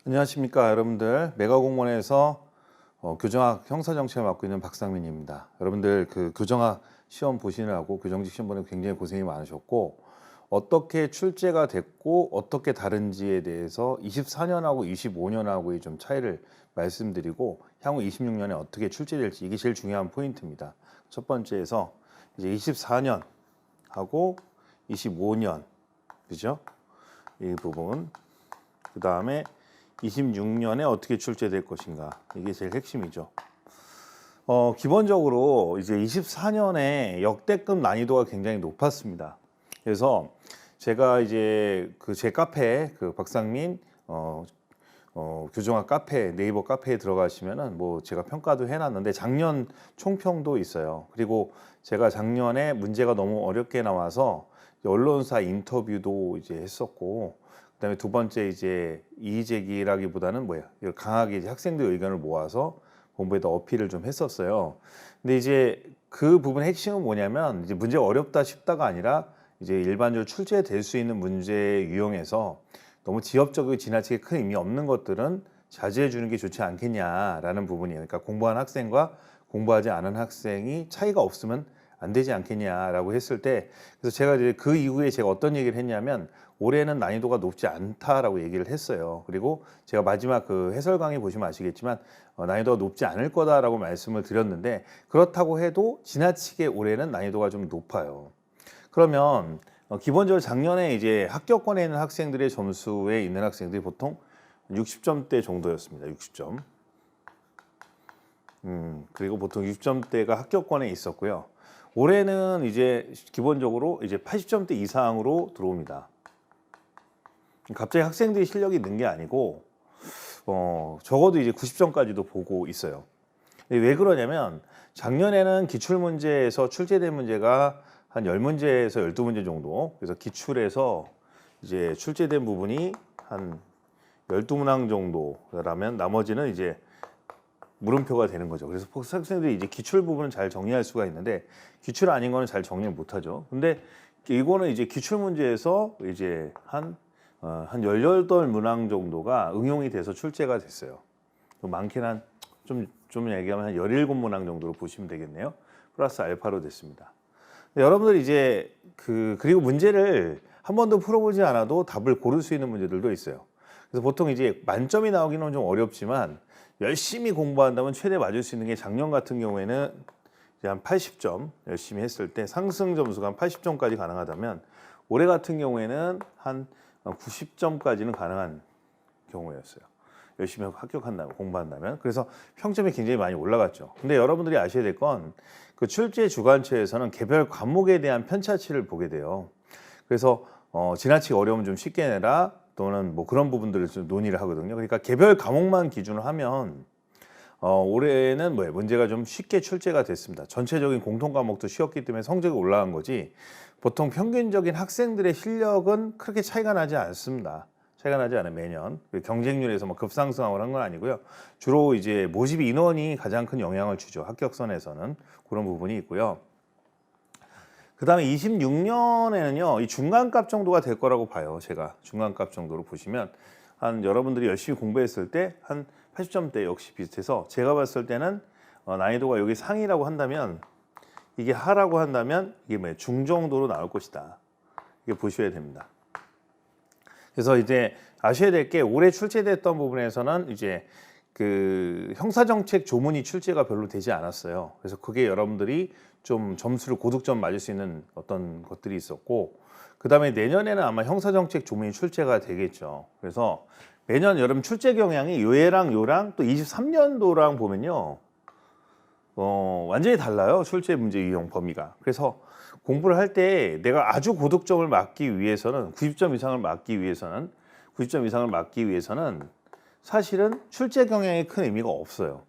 안녕하십니까 여러분들. 매가공무원에서 교정학 형사정책을 맡고 있는 박상민입니다. 여러분들 그 교정학 시험 보시느라고 교정직 시험 보는 굉장히 고생이 많으셨고, 어떻게 출제가 됐고 어떻게 다른지에 대해서 24년하고 25년하고의 좀 차이를 말씀드리고, 향후 26년에 어떻게 출제될지, 이게 제일 중요한 포인트입니다. 첫 번째에서 이제 24년하고 25년, 그죠? 이 부분. 그 다음에 26년에 어떻게 출제될 것인가, 이게 제일 핵심이죠. 기본적으로 이제 24년에 역대급 난이도가 굉장히 높았습니다. 그래서 제가 이제 제 카페, 박상민 교정학 카페, 네이버 카페에 들어가시면은 뭐 제가 평가도 해놨는데 작년 총평도 있어요. 그리고 제가 작년에 문제가 너무 어렵게 나와서 언론사 인터뷰도 이제 했었고, 그다음에 두 번째 이제 이의 제기라기보다는 강하게 이제 학생들 의견을 모아서 본부에다 어필을 좀 했었어요. 근데 이제 그 부분의 핵심은 뭐냐면, 이제 문제가 어렵다 쉽다가 아니라 이제 일반적으로 출제될 수 있는 문제 유형에서 너무 지엽적이고 지나치게 큰 의미 없는 것들은 자제해 주는 게 좋지 않겠냐라는 부분이에요. 그러니까 공부한 학생과 공부하지 않은 학생이 차이가 없으면 안 되지 않겠냐라고 했을 때, 그래서 제가 이제 그 이후에 제가 어떤 얘기를 했냐면, 올해는 난이도가 높지 않다라고 얘기를 했어요. 그리고 제가 마지막 그 해설 강의 보시면 아시겠지만 난이도가 높지 않을 거다라고 말씀을 드렸는데, 그렇다고 해도 지나치게 올해는 난이도가 좀 높아요. 그러면 기본적으로 작년에 이제 합격권에 있는 학생들의 점수에 있는 학생들이 보통 60점대 정도였습니다. 60점. 그리고 보통 60점대가 합격권에 있었고요. 올해는 이제 기본적으로 이제 80점대 이상으로 들어옵니다. 갑자기 학생들이 실력이 는 게 아니고 적어도 이제 90점까지도 보고 있어요. 왜 그러냐면, 작년에는 기출문제에서 출제된 문제가 한 10문제에서 12문제 정도, 그래서 기출에서 이제 출제된 부분이 한 12문항 정도라면 나머지는 이제 물음표가 되는 거죠. 그래서 학생들이 이제 기출 부분은 잘 정리할 수가 있는데, 기출 아닌 거는 잘 정리를 못 하죠. 근데 이거는 이제 기출 문제에서 이제 한 18문항 정도가 응용이 돼서 출제가 됐어요. 많게는 좀 얘기하면 한 17문항 정도로 보시면 되겠네요. 플러스 알파로 됐습니다. 여러분들 이제 그리고 문제를 한 번도 풀어보지 않아도 답을 고를 수 있는 문제들도 있어요. 그래서 보통 이제 만점이 나오기는 좀 어렵지만, 열심히 공부한다면 최대 맞을 수 있는 게, 작년 같은 경우에는 이제 한 80점 열심히 했을 때 상승 점수가 한 80점까지 가능하다면, 올해 같은 경우에는 한 90점까지는 가능한 경우였어요. 열심히 합격한다면, 공부한다면. 그래서 평점이 굉장히 많이 올라갔죠. 근데 여러분들이 아셔야 될 건, 그 출제 주관처에서는 개별 과목에 대한 편차치를 보게 돼요. 그래서 지나치게 어려우면 좀 쉽게 내라, 또는 뭐 그런 부분들을 좀 논의를 하거든요. 그러니까 개별 과목만 기준으로 하면 올해는 문제가 좀 쉽게 출제가 됐습니다. 전체적인 공통 과목도 쉬웠기 때문에 성적이 올라간 거지, 보통 평균적인 학생들의 실력은 그렇게 차이가 나지 않습니다. 차이가 나지 않아요. 매년 경쟁률에서 뭐 급상승하고 한 건 아니고요. 주로 이제 모집 인원이 가장 큰 영향을 주죠. 합격선에서는 그런 부분이 있고요. 그 다음에 26년에는요, 이 중간값 정도가 될 거라고 봐요. 제가 중간값 정도로 보시면, 한 여러분들이 열심히 공부했을 때 한 80점대 역시 비슷해서, 제가 봤을 때는 난이도가 여기 상이라고 한다면, 이게 하라고 한다면 이게 중 정도로 나올 것이다. 이게 보셔야 됩니다. 그래서 이제 아셔야 될 게, 올해 출제됐던 부분에서는 이제 그 형사정책 조문이 출제가 별로 되지 않았어요. 그래서 그게 여러분들이 좀 점수를 고득점 맞을 수 있는 어떤 것들이 있었고, 그 다음에 내년에는 아마 형사정책 조문이 출제가 되겠죠. 그래서 매년 여러분 출제 경향이 요애랑 요랑 또 23년도랑 보면요, 완전히 달라요. 출제 문제 유형 범위가. 그래서 공부를 할 때 내가 아주 고득점을 맞기 위해서는, 90점 이상을 맞기 위해서는 사실은 출제 경향에 큰 의미가 없어요.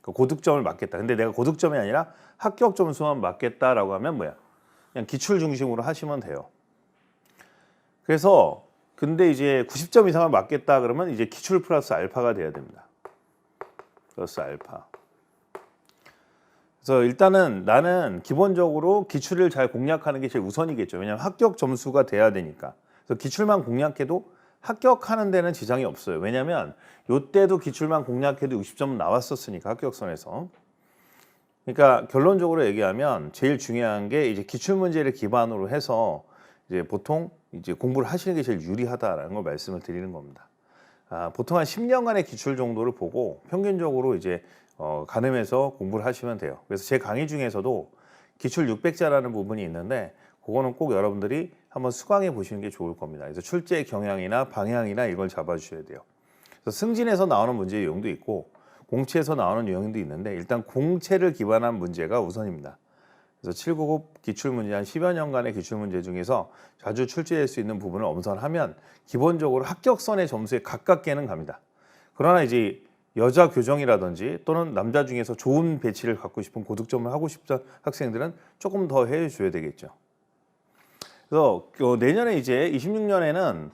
고득점을 맞겠다. 근데 내가 고득점이 아니라 합격 점수만 맞겠다라고 하면 그냥 기출 중심으로 하시면 돼요. 그래서 근데 이제 90점 이상을 맞겠다 그러면 이제 기출 플러스 알파가 돼야 됩니다. 플러스 알파. 그래서 일단은 나는 기본적으로 기출을 잘 공략하는 게 제일 우선이겠죠. 왜냐하면 합격 점수가 돼야 되니까. 그래서 기출만 공략해도 합격하는 데는 지장이 없어요. 왜냐하면 이때도 기출만 공략해도 60점 나왔었으니까 합격선에서. 그러니까 결론적으로 얘기하면 제일 중요한 게 이제 기출 문제를 기반으로 해서 이제 보통 이제 공부를 하시는 게 제일 유리하다라는 걸 말씀을 드리는 겁니다. 보통 한 10년간의 기출 정도를 보고 평균적으로 이제 가늠해서 공부를 하시면 돼요. 그래서 제 강의 중에서도 기출 600자라는 부분이 있는데 그거는 꼭 여러분들이 한번 수강해 보시는 게 좋을 겁니다. 그래서 출제 경향이나 방향이나 이걸 잡아주셔야 돼요. 그래서 승진에서 나오는 문제 유형도 있고 공채에서 나오는 유형도 있는데 일단 공채를 기반한 문제가 우선입니다. 그래서 799 기출문제 한 10여 년간의 기출문제 중에서 자주 출제될 수 있는 부분을 엄선하면 기본적으로 합격선의 점수에 가깝게는 갑니다. 그러나 이제 여자 교정이라든지 또는 남자 중에서 좋은 배치를 갖고 싶은 고득점을 하고 싶은 학생들은 조금 더 해줘야 되겠죠. 그래서 내년에 이제 26년에는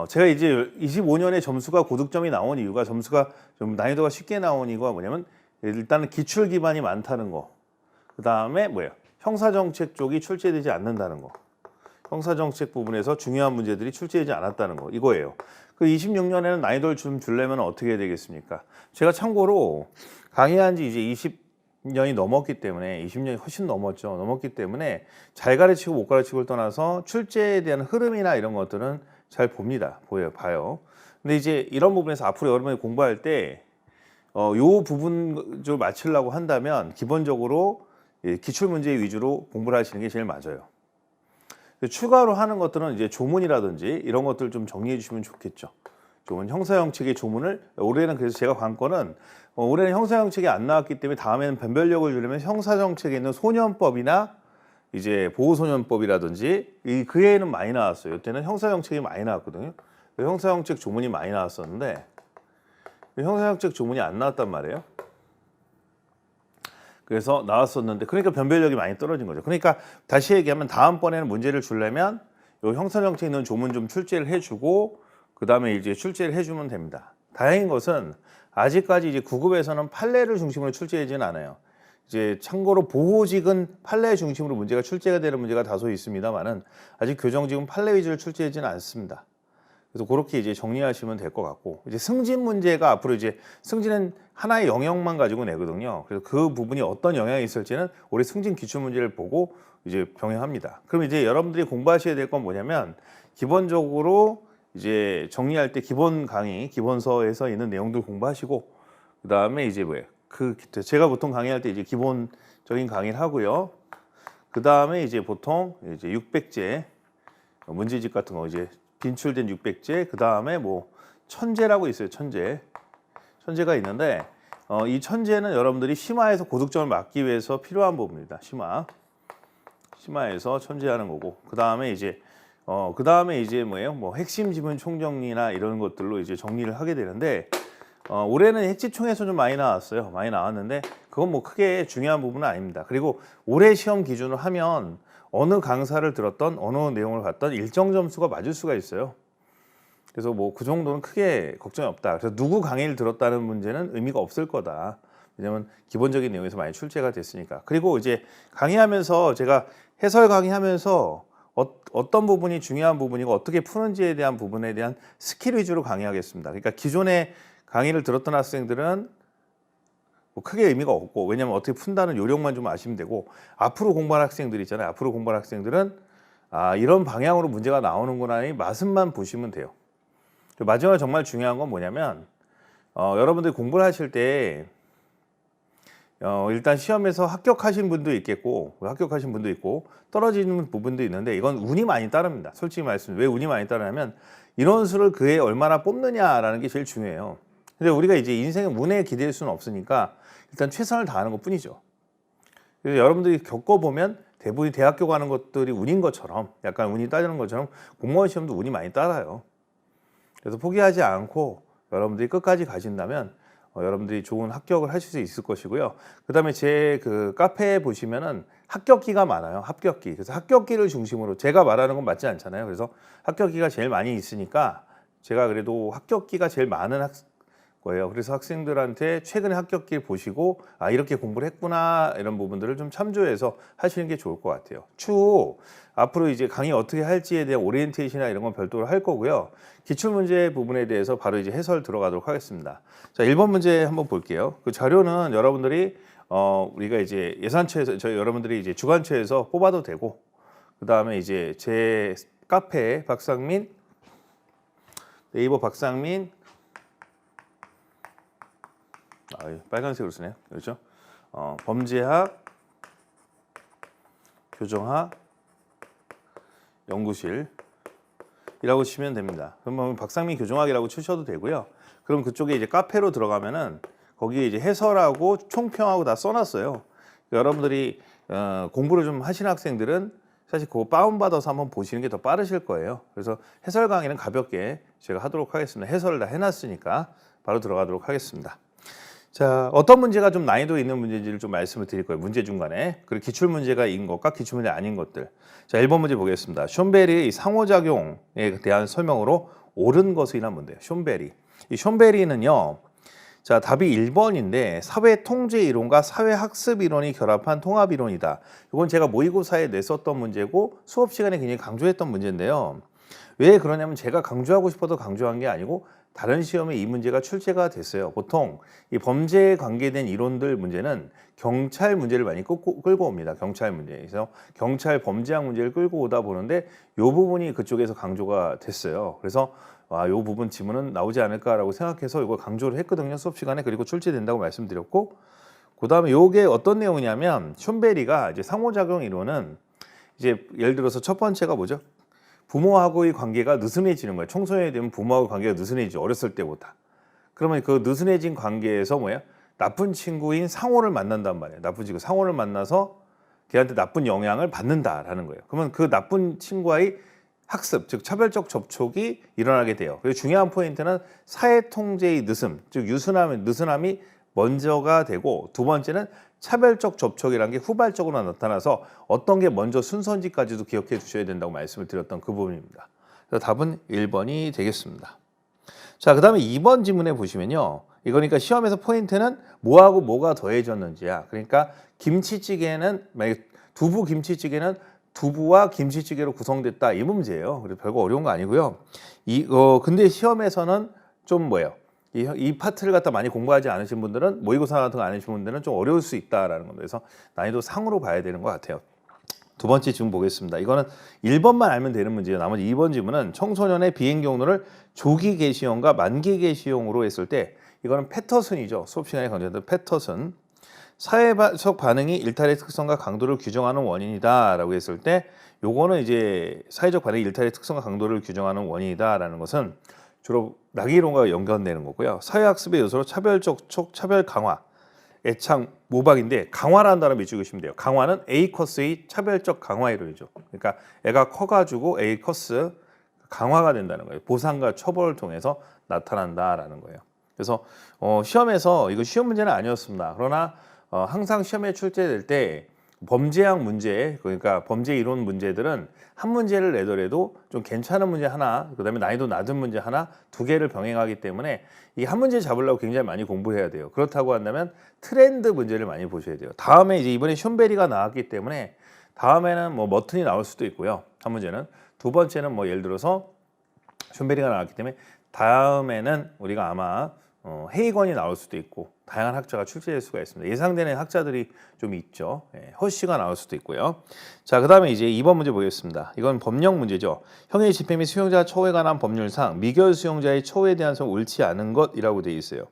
제가 이제 25년에 점수가 고득점이 나온 이유가 점수가 좀 난이도가 쉽게 나온 이유가 뭐냐면 일단은 기출 기반이 많다는 거. 그 다음에 뭐예요? 형사정책 쪽이 출제되지 않는다는 거. 형사정책 부분에서 중요한 문제들이 출제되지 않았다는 거. 이거예요. 그 26년에는 난이도를 좀 주려면 어떻게 해야 되겠습니까? 제가 참고로 강의한 지 이제 20년이 넘었기 때문에 20년이 훨씬 넘었죠. 넘었기 때문에 잘 가르치고 못 가르치고를 떠나서 출제에 대한 흐름이나 이런 것들은 잘 봅니다. 봐요. 근데 이제 이런 부분에서 앞으로 여러분이 공부할 때 요 부분 좀 맞추려고 한다면 기본적으로 기출 문제 위주로 공부를 하시는 게 제일 맞아요. 추가로 하는 것들은 이제 조문이라든지 이런 것들 좀 정리해 주시면 좋겠죠. 조문, 형사형칙의 조문을 올해는 그래서 제가 관건은 올해는 형사형칙이 안 나왔기 때문에 다음에는 변별력을 주려면 형사정책에 있는 소년법이나 이제 보호소년법이라든지 그 외에는 많이 나왔어요. 이때는 형사정책이 많이 나왔거든요. 형사정책 조문이 많이 나왔었는데 형사정책 조문이 안 나왔단 말이에요. 그래서 나왔었는데 그러니까 변별력이 많이 떨어진 거죠. 그러니까 다시 얘기하면 다음번에는 문제를 주려면 요 형사정책에 있는 조문 좀 출제를 해주고 그 다음에 이제 출제를 해주면 됩니다. 다행인 것은 아직까지 이제 9급에서는 판례를 중심으로 출제하지는 않아요. 이제 참고로 보호직은 판례 중심으로 문제가 출제가 되는 문제가 다소 있습니다만은 아직 교정직은 판례 위주로 출제하지는 않습니다. 그래서 그렇게 이제 정리하시면 될 것 같고 이제 승진 문제가 앞으로 이제 승진은 하나의 영역만 가지고 내거든요. 그래서 그 부분이 어떤 영향이 있을지는 올해 승진 기출 문제를 보고 이제 병행합니다. 그럼 이제 여러분들이 공부하셔야 될 건 뭐냐면 기본적으로 이제 정리할 때 기본 강의, 기본서에서 있는 내용들 공부하시고 그 다음에 이제 뭐예요? 제가 보통 강의할 때 이제 기본적인 강의를 하고요. 그 다음에 이제 보통 이제 600제 문제집 같은 거 이제 빈출된 600제, 그 다음에 뭐 천제라고 있어요. 천제가 있는데 이 천제는 여러분들이 심화에서 고득점을 막기 위해서 필요한 부분입니다. 심화에서 천제하는 거고 그 다음에 이제 뭐예요? 뭐 핵심 지문 총정리나 이런 것들로 이제 정리를 하게 되는데 올해는 핵집총에서 좀 많이 나왔어요. 많이 나왔는데 그건 뭐 크게 중요한 부분은 아닙니다. 그리고 올해 시험 기준으로 하면 어느 강사를 들었던 어느 내용을 봤던 일정 점수가 맞을 수가 있어요. 그래서 뭐 그 정도는 크게 걱정이 없다. 그래서 누구 강의를 들었다는 문제는 의미가 없을 거다. 왜냐면 기본적인 내용에서 많이 출제가 됐으니까. 그리고 이제 강의하면서 제가 해설 강의하면서 어떤 부분이 중요한 부분이고 어떻게 푸는지에 대한 부분에 대한 스킬 위주로 강의하겠습니다. 그러니까 기존에 강의를 들었던 학생들은 뭐 크게 의미가 없고 왜냐면 어떻게 푼다는 요령만 좀 아시면 되고 앞으로 공부할 학생들 있잖아요. 앞으로 공부할 학생들은 이런 방향으로 문제가 나오는구나 이 맛은만 보시면 돼요. 마지막으로 정말 중요한 건 뭐냐면 여러분들이 공부를 하실 때 일단 시험에서 합격하신 분도 있겠고 합격하신 분도 있고 떨어지는 부분도 있는데 이건 운이 많이 따릅니다. 솔직히 말씀 왜 운이 많이 따르냐면 인원수를 그에 얼마나 뽑느냐라는 게 제일 중요해요. 근데 우리가 이제 인생의 운에 기댈 수는 없으니까 일단 최선을 다하는 것 뿐이죠. 그래서 여러분들이 겪어보면 대부분이 대학교 가는 것들이 운인 것처럼 약간 운이 따르는 것처럼 공무원 시험도 운이 많이 따라요. 그래서 포기하지 않고 여러분들이 끝까지 가신다면 여러분들이 좋은 합격을 하실 수 있을 것이고요. 그 다음에 제 그 카페에 보시면은 합격기가 많아요. 합격기. 그래서 합격기를 중심으로 제가 말하는 건 맞지 않잖아요. 그래서 합격기가 제일 많이 있으니까 제가 그래도 합격기가 제일 많은 거예요. 그래서 학생들한테 최근에 합격기 보시고 아 이렇게 공부를 했구나 이런 부분들을 좀 참조해서 하시는 게 좋을 것 같아요. 추후 앞으로 이제 강의 어떻게 할지에 대한 오리엔테이션이나 이런 건 별도로 할 거고요. 기출문제 부분에 대해서 바로 이제 해설 들어가도록 하겠습니다. 자, 1번 문제 한번 볼게요. 그 자료는 여러분들이 우리가 이제 예산처에서 저희 여러분들이 이제 주관처에서 뽑아도 되고 그 다음에 이제 제 카페 박상민 네이버 박상민 빨간색으로 쓰네요. 그렇죠? 범죄학 교정학 연구실이라고 치면 됩니다. 그러면 박상민 교정학이라고 치셔도 되고요. 그럼 그쪽에 이제 카페로 들어가면은 거기에 이제 해설하고 총평하고 다 써놨어요. 여러분들이 공부를 좀 하시는 학생들은 사실 그거 다운받아서 한번 보시는 게 더 빠르실 거예요. 그래서 해설 강의는 가볍게 제가 하도록 하겠습니다. 해설을 다 해놨으니까 바로 들어가도록 하겠습니다. 자, 어떤 문제가 좀 난이도 있는 문제인지를 좀 말씀을 드릴 거예요. 문제 중간에. 그리고 기출문제가인 것과 기출문제 아닌 것들. 자, 1번 문제 보겠습니다. 숀베리의 상호작용에 대한 설명으로 옳은 것이란 뭔데요? 숀베리. 이 숀베리는요. 자, 답이 1번인데 사회통제이론과 사회학습이론이 결합한 통합이론이다. 이건 제가 모의고사에 냈었던 문제고 수업 시간에 굉장히 강조했던 문제인데요. 왜 그러냐면 제가 강조하고 싶어도 강조한 게 아니고 다른 시험에 이 문제가 출제가 됐어요. 보통 이 범죄에 관계된 이론들 문제는 경찰 문제를 많이 끌고 옵니다. 경찰 문제. 그래서 경찰 범죄학 문제를 끌고 오다 보는데 이 부분이 그쪽에서 강조가 됐어요. 그래서 이 부분 지문은 나오지 않을까라고 생각해서 이걸 강조를 했거든요. 수업 시간에. 그리고 출제된다고 말씀드렸고 그 다음에 이게 어떤 내용이냐면 숀베리가 이제 상호작용 이론은 이제 예를 들어서 첫 번째가 뭐죠? 부모하고의 관계가 느슨해지는 거예요. 청소년이 되면 부모하고 관계가 느슨해지죠. 어렸을 때보다. 그러면 그 느슨해진 관계에서 뭐야? 나쁜 친구인 상호를 만난단 말이에요. 나쁜 친구 상호를 만나서 걔한테 나쁜 영향을 받는다라는 거예요. 그러면 그 나쁜 친구와의 학습, 즉 차별적 접촉이 일어나게 돼요. 그리고 중요한 포인트는 사회통제의 느슨, 즉 느슨함이 먼저가 되고 두 번째는 차별적 접촉이라는 게 후발적으로 나타나서 어떤 게 먼저 순서인지까지도 기억해 주셔야 된다고 말씀을 드렸던 그 부분입니다. 그래서 답은 1번이 되겠습니다. 자, 그 다음에 2번 지문에 보시면요. 이거니까 시험에서 포인트는 뭐하고 뭐가 더해졌는지야. 그러니까 김치찌개는, 만약에 두부 김치찌개는 두부와 김치찌개로 구성됐다. 이 문제예요. 그래서 별거 어려운 거 아니고요. 근데 시험에서는 좀 뭐예요? 이 파트를 갖다 많이 공부하지 않으신 분들은 모의고사 같은 거 안 하신 분들은 좀 어려울 수 있다라는 겁니다. 그래서 난이도 상으로 봐야 되는 것 같아요. 두 번째 질문 보겠습니다. 이거는 1번만 알면 되는 문제예요. 나머지 2번 질문은 청소년의 비행 경로를 조기 개시형과 만기 개시형으로 했을 때 이거는 패터슨이죠. 수업 시간에 강조했던 패터슨. 사회적 반응이 일탈의 특성과 강도를 규정하는 원인이다라고 했을 때 요거는 이제 사회적 반응이 일탈의 특성과 강도를 규정하는 원인이다라는 것은 주로 낙이론과 연관되는 거고요. 사회학습의 요소로 차별적 촉, 차별 강화, 애착, 모방인데 강화라는 단어 밑줄 그시면 돼요. 강화는 A 커스의 차별적 강화 이론이죠. 그러니까 애가 커가지고 A 커스 강화가 된다는 거예요. 보상과 처벌을 통해서 나타난다라는 거예요. 그래서 시험에서 이거 쉬운 문제는 아니었습니다. 그러나 항상 시험에 출제될 때 범죄학 문제, 그러니까 범죄 이론 문제들은 한 문제를 내더라도 좀 괜찮은 문제 하나, 그다음에 난이도 낮은 문제 하나, 두 개를 병행하기 때문에 이 한 문제 잡으려고 굉장히 많이 공부해야 돼요. 그렇다고 한다면 트렌드 문제를 많이 보셔야 돼요. 다음에 이제 이번에 숀베리가 나왔기 때문에 다음에는 뭐 머튼이 나올 수도 있고요. 한 문제는. 두 번째는 뭐 예를 들어서 숀베리가 나왔기 때문에 다음에는 우리가 아마 헤이건이 나올 수도 있고 다양한 학자가 출제될 수가 있습니다. 예상되는 학자들이 좀 있죠. 허쉬가 나올 수도 있고요. 자, 그 다음에 이제 2번 문제 보겠습니다. 이건 법령 문제죠. 형의 집행 및 수용자 처우에 관한 법률상 미결 수용자의 처우에 대한 성 옳지 않은 것이라고 되어 있어요.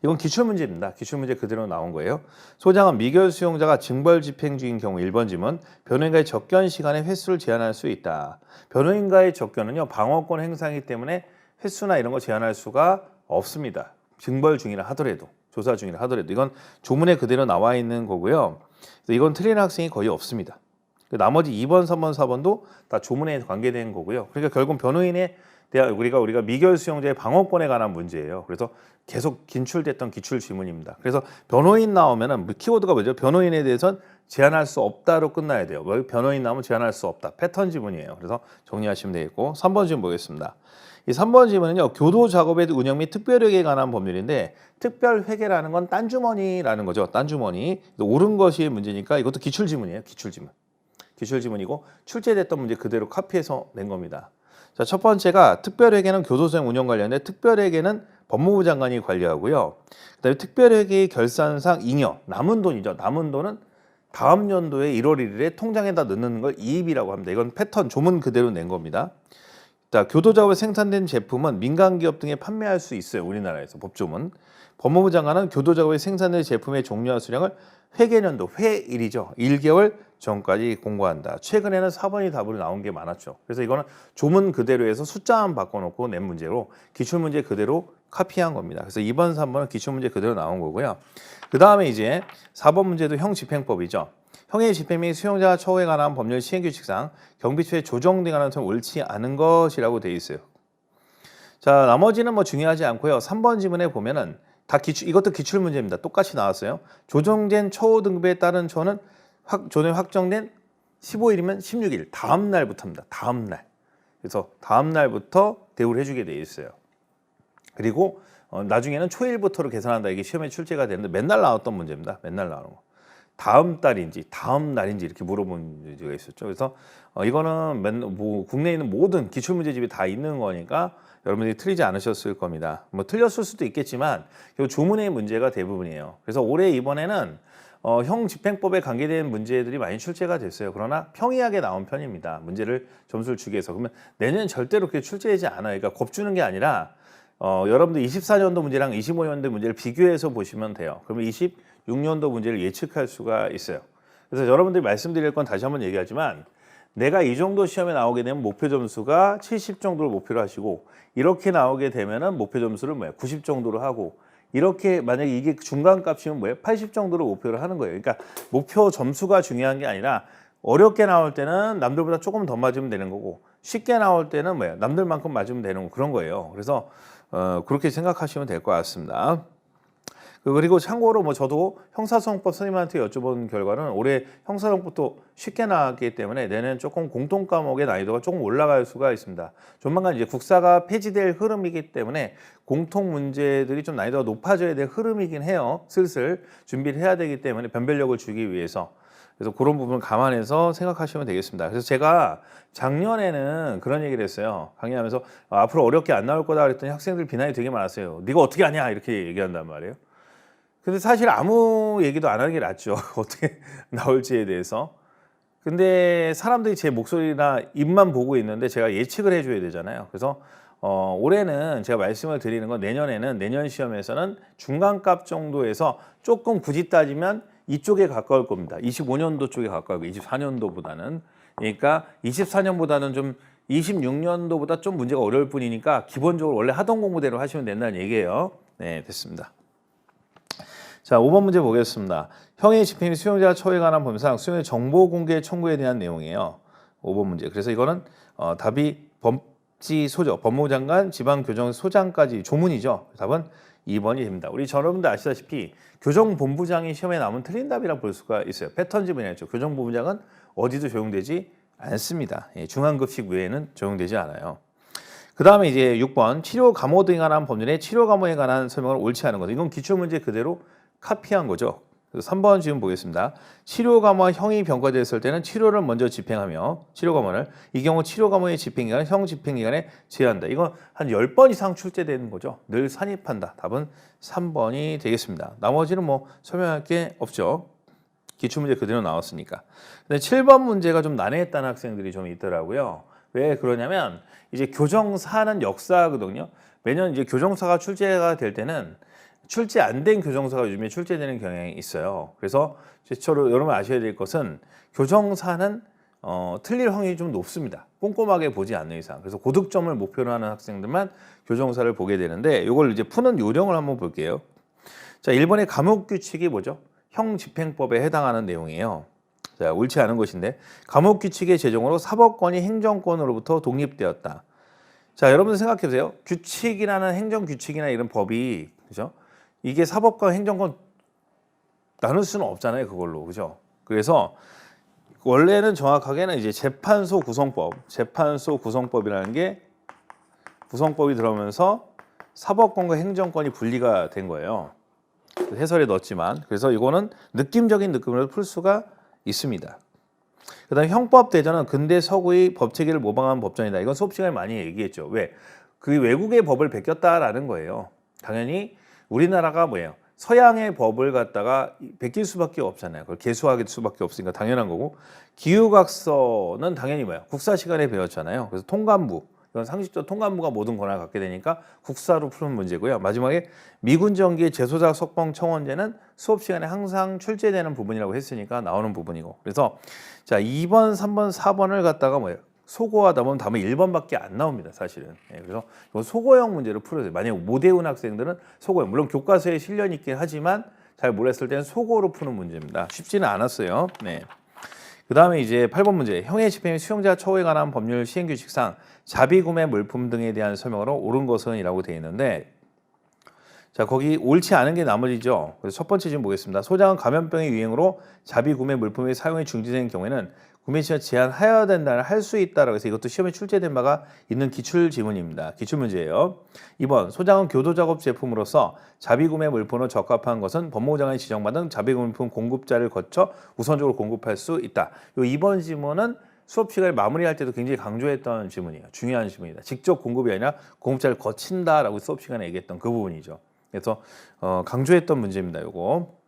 이건 기출문제입니다. 기출문제 그대로 나온 거예요. 소장은 미결 수용자가 징벌 집행 중인 경우 1번 지문 변호인과의 접견 시간의 횟수를 제한할 수 있다. 변호인과의 접견은요 방어권 행사이기 때문에 횟수나 이런 거 제한할 수가 없습니다. 징벌 중이라 하더라도 조사 중이라 하더라도 이건 조문에 그대로 나와 있는 거고요. 이건 틀리는 학생이 거의 없습니다. 나머지 2번, 3번, 4번도 다 조문에 관계된 거고요. 그러니까 결국 변호인에 대한 우리가 미결 수용자의 방어권에 관한 문제예요. 그래서 계속 긴출됐던 기출 지문입니다. 그래서 변호인 나오면은 키워드가 뭐죠? 변호인에 대해서는 제한할 수 없다로 끝나야 돼요. 변호인 나오면 제한할 수 없다. 패턴 지문이에요. 그래서 정리하시면 되겠고 3번 지문 보겠습니다. 이 3번 질문은요. 교도 작업의 운영 및 특별회계에 관한 법률인데 특별회계라는 건 딴주머니라는 거죠. 딴주머니. 옳은 것이 문제니까 이것도 기출지문이에요. 기출지문. 기출지문이고 출제됐던 문제 그대로 카피해서 낸 겁니다. 자, 첫 번째가 특별회계는 교도소행 운영 관련인데 특별회계는 법무부 장관이 관리하고요. 그다음에 특별회계의 결산상 잉여, 남은 돈이죠. 남은 돈은 다음 연도에 1월 1일에 통장에다 넣는 걸 이입이라고 합니다. 이건 패턴 조문 그대로 낸 겁니다. 자, 교도작업에 생산된 제품은 민간기업 등에 판매할 수 있어요. 우리나라에서 법조문. 법무부 장관은 교도작업에 생산된 제품의 종류와 수량을 회계년도, 회일이죠. 1개월 전까지 공고한다. 최근에는 4번이 답으로 나온 게 많았죠. 그래서 이거는 조문 그대로 해서 숫자만 바꿔놓고 낸 문제로 기출문제 그대로 카피한 겁니다. 그래서 2번, 3번은 기출문제 그대로 나온 거고요. 그 다음에 이제 4번 문제도 형집행법이죠. 형의 집행 및 수용자 처우에 관한 법률 시행규칙상 경비처의 조정 등에 관한 점 옳지 않은 것이라고 되어 있어요. 자, 나머지는 뭐 중요하지 않고요. 3번 지문에 보면은 다 이것도 기출 문제입니다. 똑같이 나왔어요. 조정된 처우 등급에 따른 처우는 조정이 확정된 15일이면 16일 다음 날부터입니다. 다음 날. 그래서 다음 날부터 대우를 해주게 돼 있어요. 그리고 나중에는 초일부터로 계산한다. 이게 시험에 출제가 되는데 맨날 나왔던 문제입니다. 맨날 나오는 거. 다음 달인지 다음 날인지 이렇게 물어본 문제가 있었죠. 그래서 이거는 국내에 있는 모든 기출문제집이 다 있는 거니까 여러분들이 틀리지 않으셨을 겁니다. 뭐 틀렸을 수도 있겠지만 조문의 문제가 대부분이에요. 그래서 올해 이번에는 형집행법에 관계된 문제들이 많이 출제가 됐어요. 그러나 평이하게 나온 편입니다. 문제를 점수를 주기 위해서. 그러면 내년 절대로 그렇게 출제하지 않아요. 그러니까 겁주는 게 아니라 여러분들 24년도 문제랑 25년도 문제를 비교해서 보시면 돼요. 그러면 26년도 문제를 예측할 수가 있어요. 그래서 여러분들이 말씀드릴 건 다시 한번 얘기하지만 내가 이 정도 시험에 나오게 되면 목표 점수가 70 정도를 목표로 하시고 이렇게 나오게 되면은 목표 점수를 90 정도로 하고 이렇게 만약에 이게 중간값이면 80 정도로 목표를 하는 거예요. 그러니까 목표 점수가 중요한 게 아니라 어렵게 나올 때는 남들보다 조금 더 맞으면 되는 거고 쉽게 나올 때는 남들만큼 맞으면 되는 그런 거예요. 그래서 그렇게 생각하시면 될 것 같습니다. 그리고 참고로 저도 형사소송법 선생님한테 여쭤본 결과는 올해 형사소송법도 쉽게 나왔기 때문에 내년 조금 공통 과목의 난이도가 조금 올라갈 수가 있습니다. 조만간 이제 국사가 폐지될 흐름이기 때문에 공통 문제들이 좀 난이도가 높아져야 될 흐름이긴 해요. 슬슬 준비를 해야 되기 때문에 변별력을 주기 위해서. 그래서 그런 부분을 감안해서 생각하시면 되겠습니다. 그래서 제가 작년에는 그런 얘기를 했어요. 강의하면서 앞으로 어렵게 안 나올 거다 그랬더니 학생들 비난이 되게 많았어요. 네가 어떻게 아냐 이렇게 얘기한단 말이에요. 근데 사실 아무 얘기도 안 하는 게 낫죠. 어떻게 나올지에 대해서. 근데 사람들이 제 목소리나 입만 보고 있는데 제가 예측을 해줘야 되잖아요. 그래서 올해는 제가 말씀을 드리는 건 내년에는 내년 시험에서는 중간값 정도에서 조금 굳이 따지면 이쪽에 가까울 겁니다. 25년도 쪽에 가까우고 24년도보다는. 그러니까 24년보다는 좀 26년도보다 좀 문제가 어려울 뿐이니까 기본적으로 원래 하던 공부대로 하시면 된다는 얘기예요. 네, 됐습니다. 자, 5번 문제 보겠습니다. 형의 집행 및 수용자 처우에 관한 법상 수용의 정보 공개 청구에 대한 내용이에요. 5번 문제. 그래서 이거는 답이 법지소죠. 법무부 장관, 지방교정소장까지 조문이죠. 답은 2번이 됩니다. 우리 여러분들 아시다시피 교정본부장이 시험에 나오면 틀린 답이라 볼 수가 있어요. 패턴 지문이었죠. 교정본부장은 어디도 적용되지 않습니다. 중앙급식 외에는 적용되지 않아요. 그 다음에 이제 6번 치료 감호 등에 관한 법률의 치료 감호에 관한 설명을 옳지 않은 것. 이건 기출문제 그대로 카피한 거죠. 그래서 3번 지금 보겠습니다. 치료 감호와 형이 병과되었을 때는 치료를 먼저 집행하며 치료 감호를 이 경우 치료 감호의 집행기간은 형 집행기간에 제한한다. 이건 한 10번 이상 출제되는 거죠. 늘 산입한다. 답은 3번이 되겠습니다. 나머지는 설명할 게 없죠. 기출문제 그대로 나왔으니까. 근데 7번 문제가 좀 난해했다는 학생들이 좀 있더라고요. 왜 그러냐면 이제 교정사는 역사거든요. 매년 이제 교정사가 출제가 될 때는 출제 안 된 교정사가 요즘에 출제되는 경향이 있어요. 그래서 여러분 아셔야 될 것은 교정사는 틀릴 확률이 좀 높습니다. 꼼꼼하게 보지 않는 이상. 그래서 고득점을 목표로 하는 학생들만 교정사를 보게 되는데 이걸 이제 푸는 요령을 한번 볼게요. 자, 1번의 감옥규칙이 뭐죠? 형집행법에 해당하는 내용이에요. 자, 옳지 않은 것인데 감옥규칙의 제정으로 사법권이 행정권으로부터 독립되었다. 자, 여러분 생각해 보세요. 규칙이라는 행정규칙이나 이런 법이 그죠? 이게 사법과 행정권 나눌 수는 없잖아요, 그걸로. 그죠? 그래서 원래는 정확하게는 이제 재판소 구성법이라는 게 구성법이 들어오면서 사법권과 행정권이 분리가 된 거예요. 해설에 넣었지만 그래서 이거는 느낌적인 느낌으로 풀 수가 있습니다. 그다음에 형법대전은 근대 서구의 법체계를 모방한 법전이다. 이건 수업 시간에 많이 얘기했죠. 왜? 그 외국의 법을 베꼈다라는 거예요. 당연히 우리나라가 뭐예요? 서양의 법을 갖다가 베낄 수밖에 없잖아요. 그걸 개수할 수밖에 없으니까 당연한 거고, 기후각서는 당연히 뭐야? 국사 시간에 배웠잖아요. 그래서 통감부, 이건 상식적 통감부가 모든 권한을 갖게 되니까 국사로 푸는 문제고요. 마지막에 미군정기의 재소작 석방 청원제는 수업 시간에 항상 출제되는 부분이라고 했으니까 나오는 부분이고, 그래서 자 2번, 3번, 4번을 갖다가 뭐예요? 소거하다 보면 답은 1번밖에 안 나옵니다, 사실은. 그래서 이거 소거형 문제를 풀어야 돼요. 만약에 못 외운 학생들은 소거형, 물론 교과서에 실려 있긴 하지만 잘 몰랐을 때는 소거로 푸는 문제입니다. 쉽지는 않았어요. 네. 그 다음에 이제 8번 문제. 형의 집행이 수용자 처우에 관한 법률 시행규칙상 자비구매 물품 등에 대한 설명으로 옳은 것은 이라고 되어 있는데, 자 거기 옳지 않은 게 나머지죠. 그래서 첫 번째 지금 보겠습니다. 소장은 감염병의 유행으로 자비구매 물품의 사용이 중지된 경우에는 구매 시간 제한하여야 된다는 할 수 있다라고 해서 이것도 시험에 출제된 바가 있는 기출 지문입니다. 기출 문제예요. 2번 소장은 교도작업 제품으로서 자비구매 물품으로 적합한 것은 법무부 장관이 지정받은 자비구매 물품 공급자를 거쳐 우선적으로 공급할 수 있다. 이 2번 지문은 수업 시간에 마무리할 때도 굉장히 강조했던 지문이에요. 중요한 지문이다. 직접 공급이 아니라 공급자를 거친다라고 수업 시간에 얘기했던 그 부분이죠. 그래서 강조했던 문제입니다. 요거.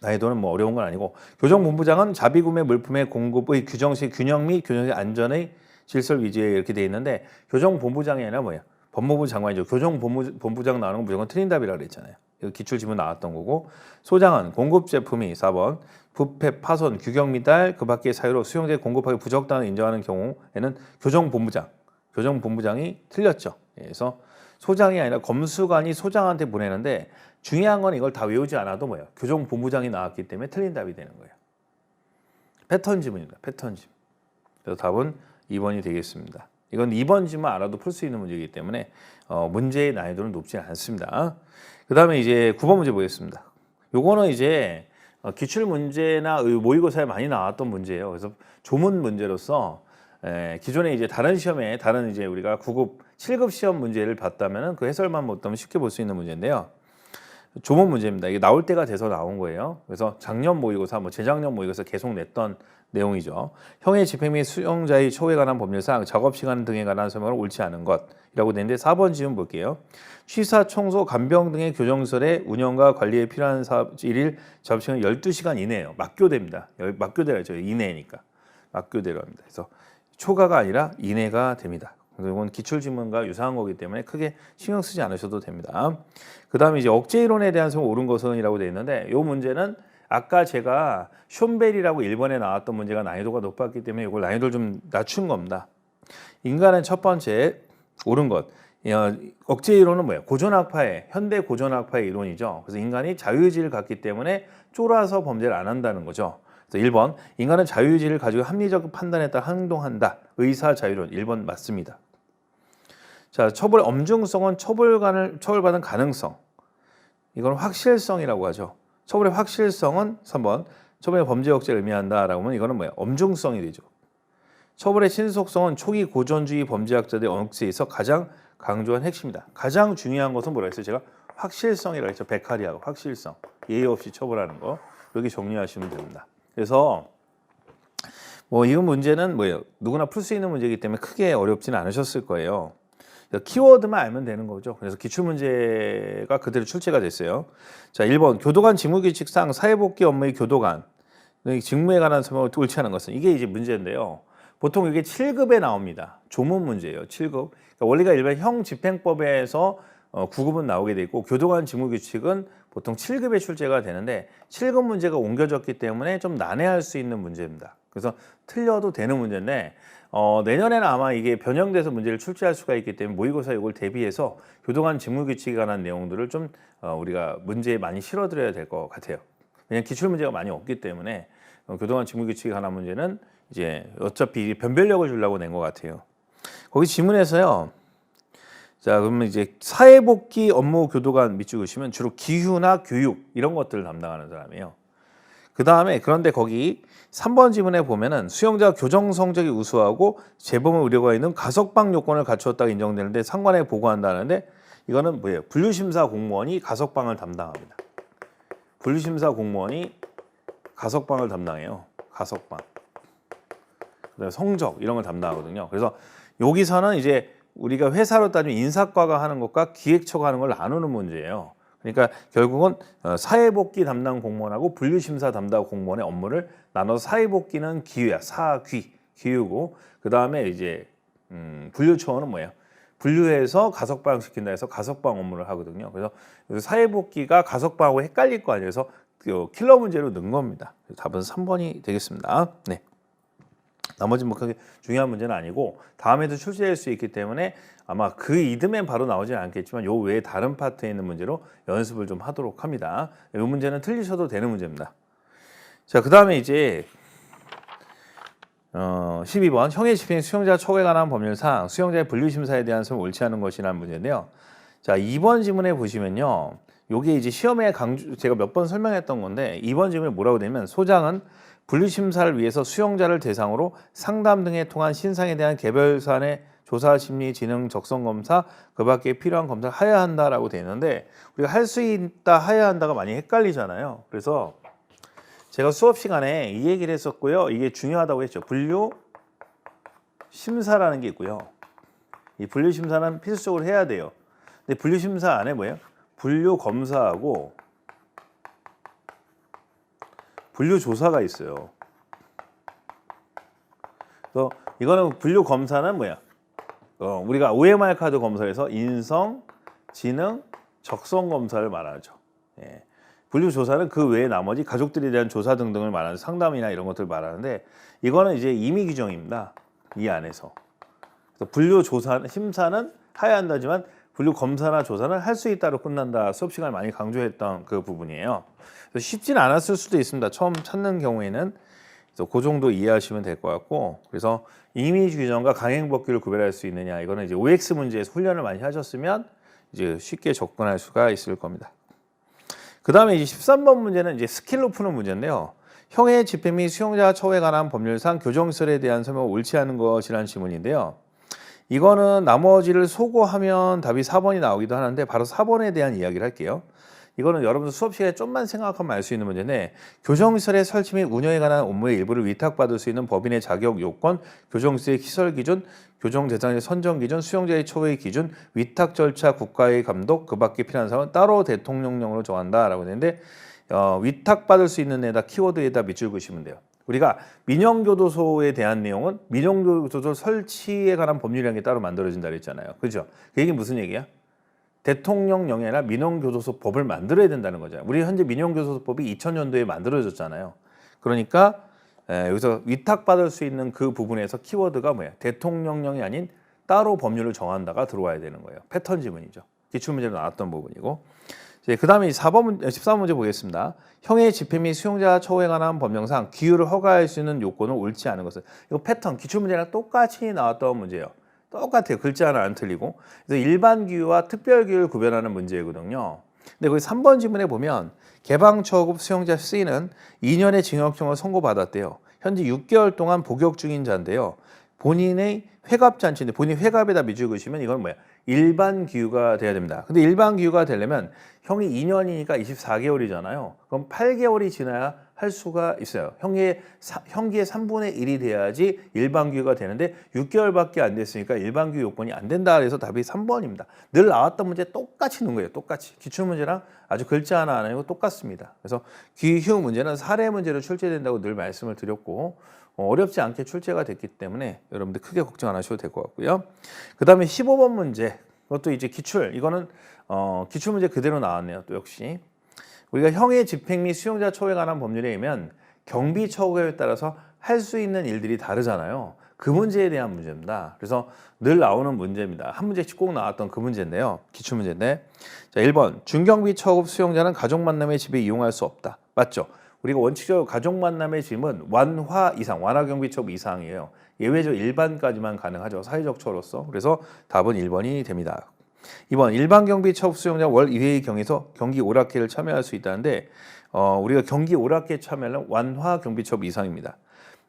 난이도는 뭐 어려운 건 아니고, 교정본부장은 자비구매 물품의 공급의 규정시 균형 및 교정의 안전의 질서를 위지해 이렇게 돼 있는데, 교정본부장이 아니라 뭐야? 법무부 장관이죠. 교정본부장 나오는 건 무조건 틀린 답이라고 그랬잖아요. 이거 기출지문 나왔던 거고, 소장은 공급 제품이 4번 부패, 파손, 규격 미달, 그 밖의 사유로 수용자에 공급하기 부적당을 인정하는 경우에는 교정본부장이 틀렸죠. 그래서 소장이 아니라 검수관이 소장한테 보내는데, 중요한 건 이걸 다 외우지 않아도 뭐예요? 교정본부장이 나왔기 때문에 틀린 답이 되는 거예요. 패턴 지문입니다. 패턴 지문. 그래서 답은 2번이 되겠습니다. 이건 2번 지문 알아도 풀 수 있는 문제이기 때문에 문제의 난이도는 높지 않습니다. 그 다음에 이제 9번 문제 보겠습니다. 요거는 이제 기출 문제나 모의고사에 많이 나왔던 문제예요. 그래서 조문 문제로서 기존에 이제 다른 시험에 다른 이제 우리가 9급, 7급 시험 문제를 봤다면은 그 해설만 못하면 쉽게 볼 수 있는 문제인데요. 조문 문제입니다. 이게 나올 때가 돼서 나온 거예요. 그래서 작년 모의고사, 재작년 모의고사 계속 냈던 내용이죠. 형의 집행 및 수용자의 처우에 관한 법률상 작업 시간 등에 관한 설명을 옳지 않은 것이라고 되는데, 4번 지문 볼게요. 취사, 청소, 간병 등의 교정시설의 운영과 관리에 필요한 사업 일일 작업 시간 12시간 이내예요. 막교대입니다. 막교대라죠. 이내니까. 막교대로 합니다. 그래서 초과가 아니라 이내가 됩니다. 이건 기출지문과 유사한 거기 때문에 크게 신경 쓰지 않으셔도 됩니다. 그 다음에 이제 억제이론에 대한 설명 옳은 것은 이라고 되어 있는데, 이 문제는 아까 제가 숀벨이라고 1번에 나왔던 문제가 난이도가 높았기 때문에 이걸 난이도를 좀 낮춘 겁니다. 인간은 첫 번째 옳은 것. 억제이론은 뭐예요? 고전학파의, 현대 고전학파의 이론이죠. 그래서 인간이 자유의지를 갖기 때문에 쫄아서 범죄를 안 한다는 거죠. 1번, 인간은 자유의지를 가지고 합리적 판단에 따라 행동한다. 의사 자유론 1번 맞습니다. 자, 처벌의 엄중성은 처벌받은 가능성. 이건 확실성이라고 하죠. 처벌의 확실성은 3번, 처벌의 범죄 억제를 의미한다라고 하면 이거는 뭐예요? 엄중성이 되죠. 처벌의 신속성은 초기 고전주의 범죄학자들의 언급에 있어 가장 강조한 핵심이다. 가장 중요한 것은 뭐라 했어요? 제가 확실성이라고 했죠. 베카리아가 확실성. 예의 없이 처벌하는 거. 이렇게 정리하시면 됩니다. 그래서 이 문제는 뭐예요? 누구나 풀 수 있는 문제이기 때문에 크게 어렵지는 않으셨을 거예요. 키워드만 알면 되는 거죠. 그래서 기출문제가 그대로 출제가 됐어요. 자, 1번 교도관 직무규칙상 사회복귀 업무의 교도관 직무에 관한 설명을 옳지 않은 것은, 이게 이제 문제인데요. 보통 이게 7급에 나옵니다. 조문 문제예요. 7급. 그러니까 원리가 일반 형 집행법에서 9급은 나오게 돼 있고, 교도관 직무규칙은 보통 7급에 출제가 되는데 7급 문제가 옮겨졌기 때문에 좀 난해할 수 있는 문제입니다. 그래서 틀려도 되는 문제인데 내년에는 아마 이게 변형돼서 문제를 출제할 수가 있기 때문에 모의고사 이걸 대비해서 교도관 직무규칙에 관한 내용들을 좀 우리가 문제에 많이 실어드려야 될 것 같아요. 왜냐하면 기출 문제가 많이 없기 때문에 교도관 직무규칙에 관한 문제는 이제 어차피 변별력을 주려고 낸 것 같아요. 거기 지문에서요. 자, 그러면 이제 사회복귀 업무 교도관 밑줄 그으시면 주로 기후나 교육 이런 것들을 담당하는 사람이에요. 그 다음에 그런데 거기 3번 지문에 보면은 수용자가 교정 성적이 우수하고 재범 의료가 있는 가석방 요건을 갖추었다고 인정되는데 상관에 보고한다는데 이거는 뭐예요? 분류심사 공무원이 가석방을 담당합니다. 분류심사 공무원이 가석방을 담당해요. 가석방. 그다음에 성적 이런 걸 담당하거든요. 그래서 여기서는 이제 우리가 회사로 따지면 인사과가 하는 것과 기획처가 하는 걸 나누는 문제예요. 그러니까 결국은 사회복지 담당 공무원하고 분류심사 담당 공무원의 업무를 나눠서 사회복지는 기유야, 기유고 그 다음에 이제 분류처는 뭐예요? 분류해서 가석방 시킨다 해서 가석방 업무를 하거든요. 그래서 사회복지가 가석방하고 헷갈릴 거 아니에요. 그래서 킬러 문제로 넣은 겁니다. 답은 3번이 되겠습니다. 네. 나머지 뭐 그렇게 중요한 문제는 아니고 다음에도 출제될 수 있기 때문에 아마 그 이듬해 바로 나오지는 않겠지만 요 외에 다른 파트에 있는 문제로 연습을 좀 하도록 합니다. 이 문제는 틀리셔도 되는 문제입니다. 자, 그 다음에 이제 12번 형의 집행 수용자 처우에 관한 법률상 수용자의 분류심사에 대한 설명을 옳지 않은 것이라는 문제인데요. 자, 2번 지문에 보시면요. 요게 이제 시험에 제가 몇 번 설명했던 건데 2번 지문에 뭐라고 되냐면 소장은 분류심사를 위해서 수용자를 대상으로 상담 등에 통한 신상에 대한 개별 사안의 조사, 심리, 지능, 적성 검사, 그 밖에 필요한 검사를 하여야 한다라고 되어 있는데 우리가 할 수 있다, 하여야 한다가 많이 헷갈리잖아요. 그래서 제가 수업 시간에 이 얘기를 했었고요. 이게 중요하다고 했죠. 분류심사라는 게 있고요. 이 분류심사는 필수적으로 해야 돼요. 근데 분류심사 안에 뭐예요? 분류검사하고 분류조사가 있어요. 그래서 이거는 분류검사는 뭐야? 우리가 OMR 카드 검사에서 인성, 지능, 적성 검사를 말하죠. 예. 분류조사는 그 외에 나머지 가족들에 대한 조사 등등을 말하는 상담이나 이런 것들을 말하는데 이거는 이제 임의 규정입니다. 이 안에서. 그래서 분류조사, 심사는 해야 한다지만 분류검사나 조사는 할 수 있다로 끝난다. 수업 시간에 많이 강조했던 그 부분이에요. 그래서 쉽진 않았을 수도 있습니다. 처음 찾는 경우에는. 그래서 그 정도 이해하시면 될 것 같고 그래서 임의 규정과 강행법규를 구별할 수 있느냐 이거는 이제 OX 문제에서 훈련을 많이 하셨으면 이제 쉽게 접근할 수가 있을 겁니다. 그 다음에 이제 13번 문제는 이제 스킬로 푸는 문제인데요. 형의 집행 및 수용자 처우에 관한 법률상 교정시설에 대한 설명을 옳지 않은 것이라는 질문인데요. 이거는 나머지를 소거하면 답이 4번이 나오기도 하는데 바로 4번에 대한 이야기를 할게요. 이거는 여러분들 수업 시간에 좀만 생각하면 알 수 있는 문제인데 교정시설의 설치 및 운영에 관한 업무의 일부를 위탁받을 수 있는 법인의 자격 요건, 교정시설의 시설 기준, 교정 대상의 선정 기준, 수용자의 처우의 기준, 위탁 절차, 국가의 감독, 그 밖에 필요한 사항은 따로 대통령령으로 정한다라고 했는데 위탁받을 수 있는 데다 키워드에다 밑줄 그시면 돼요. 우리가 민영교도소에 대한 내용은 민영교도소 설치에 관한 법률이라는 게 따로 만들어진다 그랬잖아요. 그죠? 그 얘기는 무슨 얘기야? 대통령령이 아니라 민영교도소법을 만들어야 된다는 거잖아요. 우리 현재 민영교도소법이 2000년도에 만들어졌잖아요. 그러니까 여기서 위탁받을 수 있는 그 부분에서 키워드가 뭐야? 대통령령이 아닌 따로 법률을 정한다가 들어와야 되는 거예요. 패턴 지문이죠. 기출문제로 나왔던 부분이고. 그 다음에 14문제 보겠습니다. 형의 집행 및 수용자 처우에 관한 법령상 기유를 허가할 수 있는 요건은 옳지 않은 것은 이거 패턴 기출문제랑 똑같이 나왔던 문제예요. 똑같아요. 글자 하나 안 틀리고. 그래서 일반 기유와 특별 기유를 구별하는 문제거든요. 근데 거기 3번 지문에 보면 개방처급 수용자 C는 2년의 징역형을 선고받았대요. 현재 6개월 동안 복역 중인 자인데요. 본인의 회갑잔치인데 본인 회갑에다 밑줄 그으시면 이건 뭐야? 일반 기유가 돼야 됩니다. 근데 일반 기유가 되려면 형이 2년이니까 24개월이잖아요. 그럼 8개월이 지나야 할 수가 있어요. 형기의 3분의 1이 돼야지 일반 기유가 되는데 6개월밖에 안 됐으니까 일반 기유 요건이 안 된다 그래서 답이 3번입니다. 늘 나왔던 문제 똑같이 넣은 거예요. 똑같이. 기출문제랑 아주 글자 하나 안 하고 똑같습니다. 그래서 기유 문제는 사례 문제로 출제된다고 늘 말씀을 드렸고 어렵지 않게 출제가 됐기 때문에 여러분들 크게 걱정 안 하셔도 될 것 같고요. 그 다음에 15번 문제. 그것도 이제 기출. 이거는 기출 문제 그대로 나왔네요. 또 역시. 우리가 형의 집행 및 수용자 처우에 관한 법률에 의하면 경비 처우에 따라서 할 수 있는 일들이 다르잖아요. 그 문제에 대한 문제입니다. 그래서 늘 나오는 문제입니다. 한 문제씩 꼭 나왔던 그 문제인데요. 기출 문제인데. 자, 1번. 준경비 처급 수용자는 가족 만남의 집에 이용할 수 없다. 맞죠? 우리가 원칙적으로 가족 만남의 집은 완화 이상, 완화경비 처급 이상이에요. 예외적 일반까지만 가능하죠. 사회적 처로서. 그래서 답은 1번이 됩니다. 2번 일반 경비 처분 수용자 월 2회 경에서 경기 오락회를 참여할 수 있다는데 우리가 경기 오락회 참여는 완화 경비 처분 이상입니다.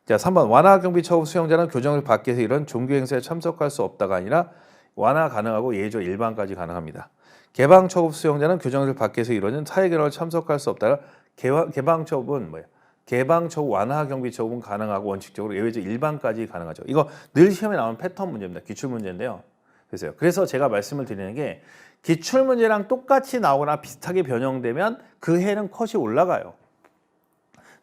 자, 3번 완화 경비 처분 수용자는 교정을 밖에서 이런 종교 행사에 참석할 수 없다가 아니라 완화 가능하고 예조 일반까지 가능합니다. 개방 처분 수용자는 교정을 밖에서 이루어진 사회결혼을 참석할 수 없다가 개방 처분은 뭐예요? 개방 처분 완화 경비 처분 가능하고 원칙적으로 예외적 일반까지 가능하죠. 이거 늘 시험에 나오는 패턴 문제입니다. 기출 문제인데요. 그래서 제가 말씀을 드리는 게 기출 문제랑 똑같이 나오거나 비슷하게 변형되면 그 해는 컷이 올라가요.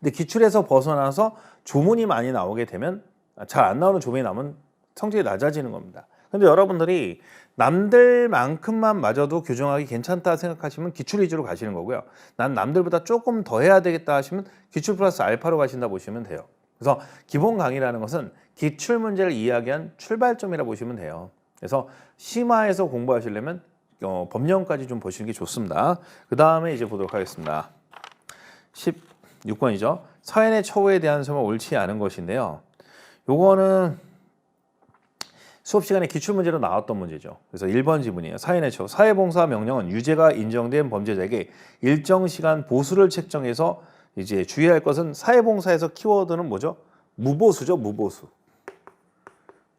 근데 기출에서 벗어나서 조문이 많이 나오게 되면 잘 안 나오는 조문이 나오면 성적이 낮아지는 겁니다. 근데 여러분들이 남들만큼만 맞아도 교정하기 괜찮다 생각하시면 기출 위주로 가시는 거고요. 난 남들보다 조금 더 해야 되겠다 하시면 기출 플러스 알파로 가신다 보시면 돼요. 그래서 기본 강의라는 것은 기출 문제를 이야기한 출발점이라 보시면 돼요. 그래서 심화해서 공부하시려면 법령까지 좀 보시는 게 좋습니다. 그 다음에 이제 보도록 하겠습니다. 16번이죠. 사연의 처우에 대한 설명 옳지 않은 것인데요. 요거는 수업 시간에 기출 문제로 나왔던 문제죠. 그래서 1번 지문이에요. 사연의 처우. 사회봉사 명령은 유죄가 인정된 범죄자에게 일정 시간 보수를 책정해서 이제 주의할 것은 사회봉사에서 키워드는 뭐죠? 무보수죠, 무보수.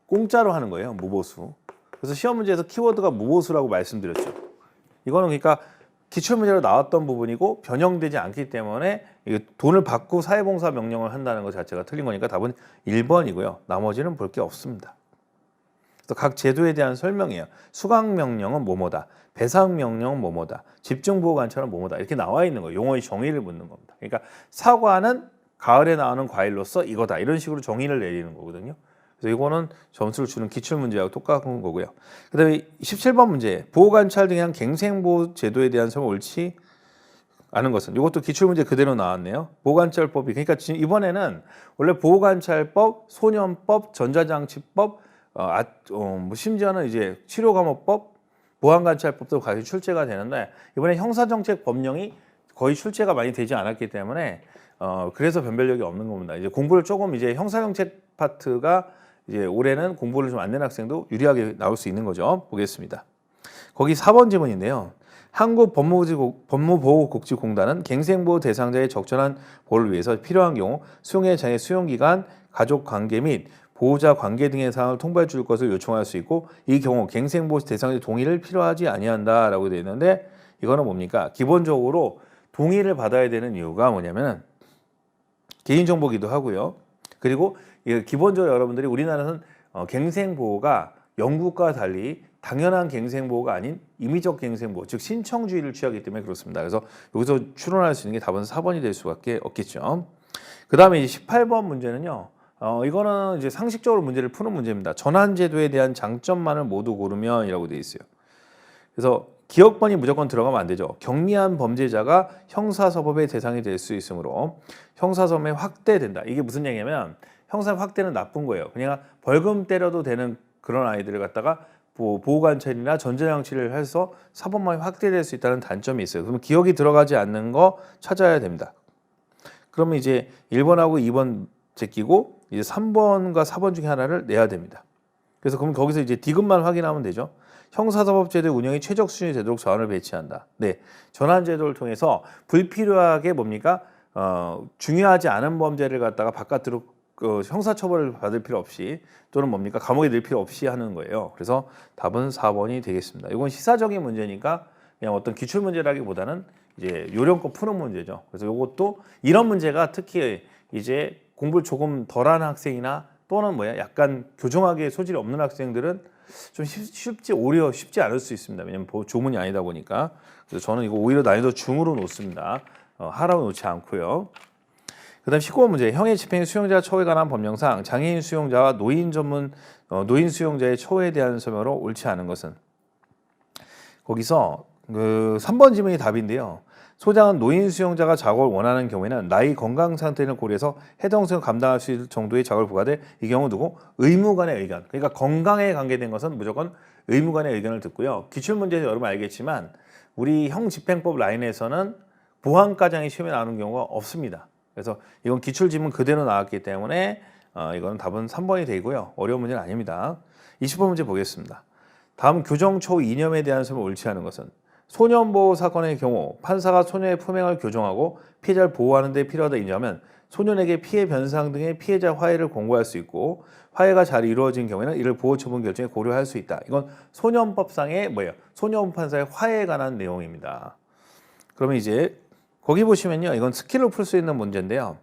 공짜로 하는 거예요, 무보수. 그래서 시험 문제에서 키워드가 무보수라고 말씀드렸죠. 이거는 그러니까 기출 문제로 나왔던 부분이고 변형되지 않기 때문에 돈을 받고 사회봉사 명령을 한다는 것 자체가 틀린 거니까 답은 1번이고요. 나머지는 볼 게 없습니다. 그래서 각 제도에 대한 설명이에요. 수강 명령은 뭐뭐다. 배상 명령은 뭐뭐다. 집중보호관찰은 뭐뭐다. 이렇게 나와 있는 거예요. 용어의 정의를 묻는 겁니다. 그러니까 사과는 가을에 나오는 과일로서 이거다. 이런 식으로 정의를 내리는 거거든요. 그래서 이거는 점수를 주는 기출문제하고 똑같은 거고요. 그 다음에 17번 문제. 보호관찰 등에 대한 갱생보호 제도에 대한 설명 옳지 않은 것은 이것도 기출문제 그대로 나왔네요. 보호관찰법이 그러니까 지금 이번에는 원래 보호관찰법, 소년법, 전자장치법, 뭐 심지어는 이제 치료감호법, 보안관찰법도 같이 출제가 되는데 이번에 형사정책 법령이 거의 출제가 많이 되지 않았기 때문에 그래서 변별력이 없는 겁니다. 이제 공부를 조금 이제 형사정책 파트가 이제 올해는 공부를 좀 안 된 학생도 유리하게 나올 수 있는 거죠. 보겠습니다. 거기 4번 지문인데요. 한국법무보호국지공단은 갱생보호 대상자의 적절한 보호를 위해서 필요한 경우 수용의 장애 수용기간, 가족관계 및 보호자 관계 등의 사항을 통보해 줄 것을 요청할 수 있고 이 경우 갱생보호 대상자의 동의를 필요하지 아니한다라고 되어 있는데 이거는 뭡니까? 기본적으로 동의를 받아야 되는 이유가 뭐냐면 개인정보기도 하고요. 그리고 기본적으로 여러분들이 우리나라는 갱생보호가 영국과 달리 당연한 갱생보호가 아닌 임의적 갱생보호, 즉 신청주의를 취하기 때문에 그렇습니다. 그래서 여기서 추론할 수 있는 게 답은 4번이 될 수밖에 없겠죠. 그 다음에 이제 18번 문제는요. 이거는 이제 상식적으로 문제를 푸는 문제입니다. 전환제도에 대한 장점만을 모두 고르면이라고 되어 있어요. 그래서 기억번이 무조건 들어가면 안 되죠. 경미한 범죄자가 형사사법의 대상이 될 수 있으므로 형사사법이 확대된다. 이게 무슨 얘기냐면 형사 확대는 나쁜 거예요. 그냥 벌금 때려도 되는 그런 아이들을 갖다가 보호관찰이나 전자장치를 해서 사법망이 확대될 수 있다는 단점이 있어요. 그러면 기억이 들어가지 않는 거 찾아야 됩니다. 그러면 이제 1번하고 2번 제끼고 이제 3번과 4번 중에 하나를 내야 됩니다. 그래서 그럼 거기서 이제 디귿만 확인하면 되죠. 형사사법제도 운영이 최적 수준이 되도록 자원을 배치한다. 네, 전환제도를 통해서 불필요하게 뭡니까? 중요하지 않은 범죄를 갖다가 바깥으로 형사처벌을 받을 필요 없이 또는 뭡니까? 감옥에 넣을 필요 없이 하는 거예요. 그래서 답은 4번이 되겠습니다. 이건 시사적인 문제니까 그냥 어떤 기출 문제라기보다는 이제 요령껏 푸는 문제죠. 그래서 이것도 이런 문제가 특히 이제 공부를 조금 덜한 학생이나 또는 약간 교정하기에 소질이 없는 학생들은 좀 오히려 쉽지 않을 수 있습니다. 왜냐하면 조문이 아니다 보니까. 그래서 저는 이거 오히려 난이도 중으로 놓습니다. 하라고 놓지 않고요. 그 다음 19번 문제. 형의 집행 수용자 처우에 관한 법령상 장애인 수용자와 노인 수용자의 처우에 대한 설명으로 옳지 않은 것은 거기서 3번 지문이 답인데요. 소장은 노인 수용자가 작업을 원하는 경우에는 나이 건강 상태를 고려해서 해당 수용 감당할 수 있을 정도의 작업을 부과돼 이 경우 누구? 의무관의 의견. 그러니까 건강에 관계된 것은 무조건 의무관의 의견을 듣고요. 기출문제에서 여러분 알겠지만 우리 형집행법 라인에서는 보안과장이 시험에 나오는 경우가 없습니다. 그래서 이건 기출지문 그대로 나왔기 때문에 이건 답은 3번이 되고요. 어려운 문제는 아닙니다. 20번 문제 보겠습니다. 다음 교정처우 이념에 대한 설명을 옳지 않은 것은 소년보호 사건의 경우 판사가 소년의 품행을 교정하고 피해자를 보호하는 데 필요하다 인정하면 소년에게 피해 변상 등의 피해자 화해를 권고할 수 있고 화해가 잘 이루어진 경우에는 이를 보호 처분 결정에 고려할 수 있다. 이건 소년법상의 뭐예요? 소년 판사의 화해에 관한 내용입니다. 그러면 이제 거기 보시면요. 이건 스킬로 풀 수 있는 문제인데요.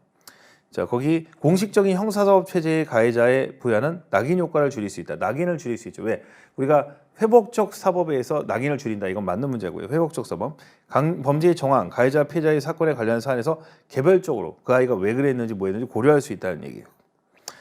자, 거기 공식적인 형사사법 체제의 가해자에 부여하는 낙인 효과를 줄일 수 있다. 낙인을 줄일 수 있죠. 왜? 우리가 회복적 사법에 의해서 낙인을 줄인다. 이건 맞는 문제고요. 회복적 사법. 범죄의 정황, 가해자, 피해자의 사건에 관련한 사안에서 개별적으로 그 아이가 왜 그랬는지 뭐 했는지 고려할 수 있다는 얘기예요.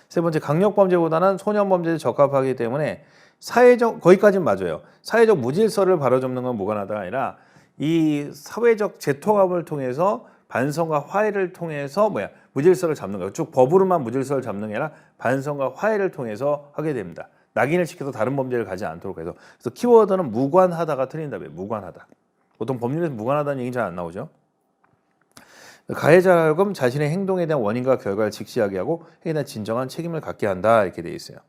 세 번째, 강력범죄보다는 소년범죄에 적합하기 때문에 사회적, 거기까지는 맞아요. 사회적 무질서를 바로잡는 건 무관하다가 아니라 이 사회적 재통합을 통해서 반성과 화해를 통해서 무질서를 잡는 거예요. 쭉 법으로만 무질서를 잡는 게 아니라 반성과 화해를 통해서 하게 됩니다. 낙인을 시켜서 다른 범죄를 가지 않도록 해서. 그래서 키워드는 무관하다가 틀린다고요. 무관하다. 보통 법률에서 무관하다는 얘기 잘 안 나오죠. 가해자가 하여금 자신의 행동에 대한 원인과 결과를 직시하게 하고 행위에 대한 진정한 책임을 갖게 한다 이렇게 돼 있어요.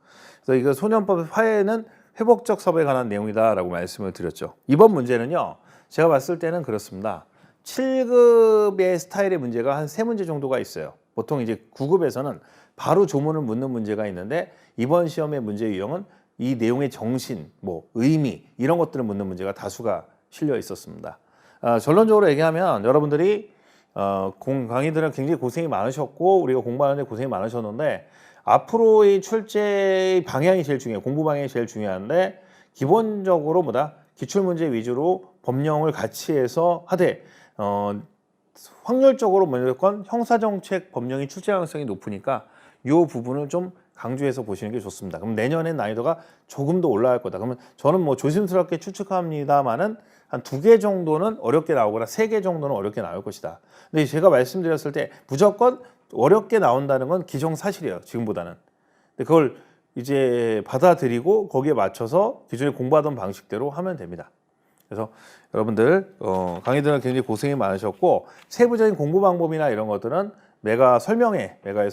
그래서 이거 소년법 화해는 회복적 사법에 관한 내용이다라고 말씀을 드렸죠. 이번 문제는요. 제가 봤을 때는 그렇습니다. 7급의 스타일의 문제가 한 3문제 정도가 있어요. 보통 이제 9급에서는 바로 조문을 묻는 문제가 있는데 이번 시험의 문제 유형은 이 내용의 정신, 의미 이런 것들을 묻는 문제가 다수가 실려 있었습니다. 결론적으로 얘기하면 여러분들이 강의들은 굉장히 고생이 많으셨고 우리가 공부하는데 고생이 많으셨는데 앞으로의 출제 방향이 제일 중요해요. 공부 방향이 제일 중요한데 기본적으로 기출문제 위주로 법령을 같이 해서 하되 확률적으로 무조건 형사정책 법령이 출제 가능성이 높으니까 이 부분을 좀 강조해서 보시는 게 좋습니다. 그럼 내년엔 난이도가 조금 더 올라갈 거다. 그러면 저는 조심스럽게 추측합니다만은 한 2개 정도는 어렵게 나오거나 3개 정도는 어렵게 나올 것이다. 근데 제가 말씀드렸을 때 무조건 어렵게 나온다는 건 기정사실이에요. 지금보다는. 근데 그걸 이제 받아들이고 거기에 맞춰서 기존에 공부하던 방식대로 하면 됩니다. 그래서 여러분들 강의들은 굉장히 고생이 많으셨고 세부적인 공부 방법이나 이런 것들은 메가에서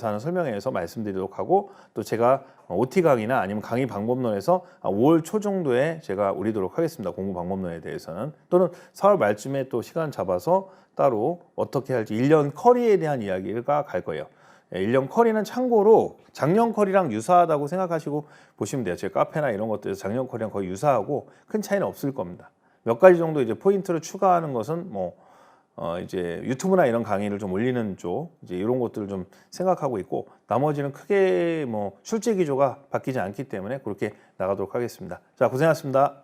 하는 설명회에서 말씀드리도록 하고 또 제가 OT 강의나 아니면 강의 방법론에서 5월 초 정도에 제가 올리도록 하겠습니다. 공부 방법론에 대해서는 또는 4월 말쯤에 또 시간 잡아서 따로 어떻게 할지 1년 커리에 대한 이야기가 갈 거예요. 1년 커리는 참고로 작년 커리랑 유사하다고 생각하시고 보시면 돼요. 제 카페나 이런 것들에서 작년 커리랑 거의 유사하고 큰 차이는 없을 겁니다. 몇 가지 정도 이제 포인트를 추가하는 것은 이제 유튜브나 이런 강의를 좀 올리는 쪽 이제 이런 것들을 좀 생각하고 있고 나머지는 크게 출제 기조가 바뀌지 않기 때문에 그렇게 나가도록 하겠습니다. 자, 고생하셨습니다.